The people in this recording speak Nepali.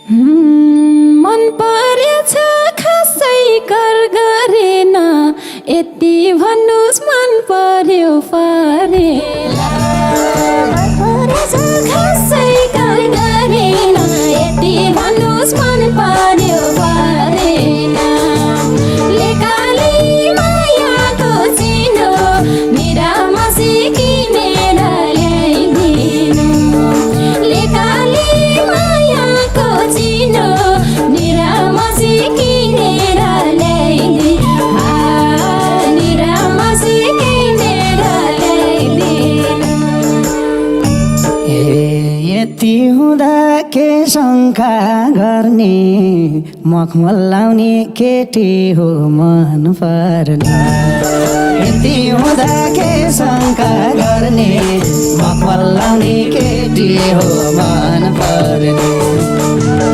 मन परेछ खासै कर गरेन यति भन्नुस् मन पर्यो परेला मन परेछ खासै कर गरेन यति भन्नुस् मन पर्यो परेला लेकाली मायाको चिनो मेरा मसी किनेर ल्याइदिनु लेकाली मायाको चिनो मेरा मसी किनेर ल्याइदिनु मेरा मसी किनेर ल्याइदिनु यति हुँदा के शङ्का गर्ने मखमल लाउने केटी हो मन पर्ने यति हुँदा के शङ्का गर्ने मखमल लाउने केटी हो मन पर्ने